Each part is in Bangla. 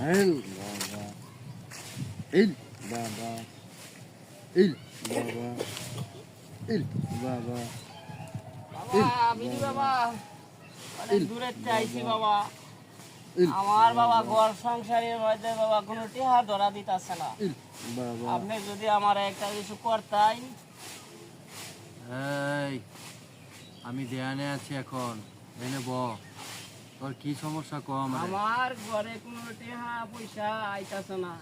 ইল বাবা, ইল বাবা, ইল বাবা, ইল বাবা, বাবা বিড়ি বাবা অনেক দূরে চাইছি বাবা। ইল আমার বাবা ঘর সংসারের মধ্যে বাবা কোনো টেহা ধরা দিতেছে না। ইল বাবা। আপনি যদি আমার একটা কিছু করতাই। এই আমি ধ্যানে আছি এখন, এনে ব তোর কি সমস্যা কম? আমার ঘরে কোনো টেহা পয়সা আইতাছে না।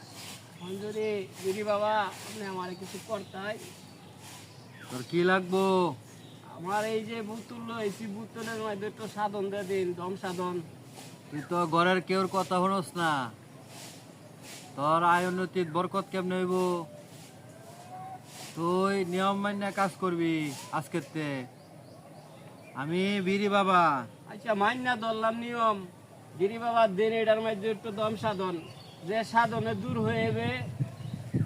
এখন যদি বিড়ি বাবা আপনি আমার কিছু করতাই। তোর কি লাগবো? আমার এই যে বোতল লইছি, বোতলের মধ্যে একটু সাধন দিয়ে দিন, দম সাধন। তুই তো ঘরের কেউর কথা শুনোস না, তোর আয় উন্নতির বরকত কেমনে হইব? তুই নিয়ম মান্য কাজ করবি আজকেতে। আমি বিড়ি বাবা। আচ্ছা মাইনা ধরলাম নিয়ম, বিড়ি বাবা দিন এটার মধ্যে একটু দম সাধন, যে সাধনে দূর হয়ে যাবে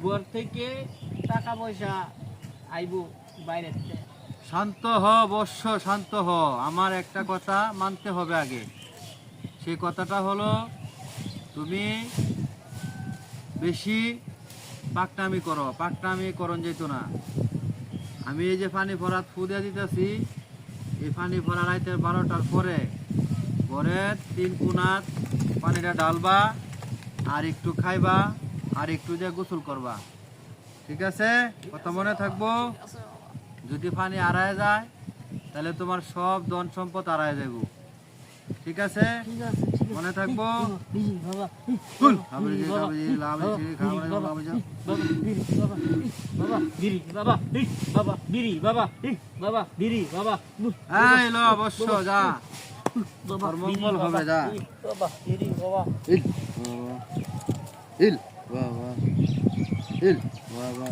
ঘর থেকে টাকা পয়সা আইব বাইরের থেকে। শান্ত হ বৎস, শান্ত হ। আমার একটা কথা মানতে হবে আগে। সেই কথাটা হলো, তুমি বেশি পাকনামি করো। পাকনামি করন যেত না। আমি এই যে পানি ভরাত ফুদিয়া দিতেছি, এই পানি ভরা রাইতে 12টার পরে ঘরের 3 কোণাত পানিটা ঢালবা, আর একটু খাইবা, আর একটু যে গোসল করবা। ঠিক আছে? কথা মনে থাকবো। যদি পানি আড়ায় যায় তাহলে তোমার সব ধন সম্পদ আড়ায় যাবো। ঠিক আছে? মনে থাকবো। বাবা হাবড়ি হাবড়ি লাবড়ি খাবড়ি লাবড়ি যা। বাবা বিড়ি বাবা, বাবা বিড়ি বাবা, বাবা বিড়ি বাবা, এই লো অবশ্য যা, তোর মঙ্গল হবে, যা। বাবা বিড়ি বাবা। ইল বাবা, ইল বাবা, ইল বাবা।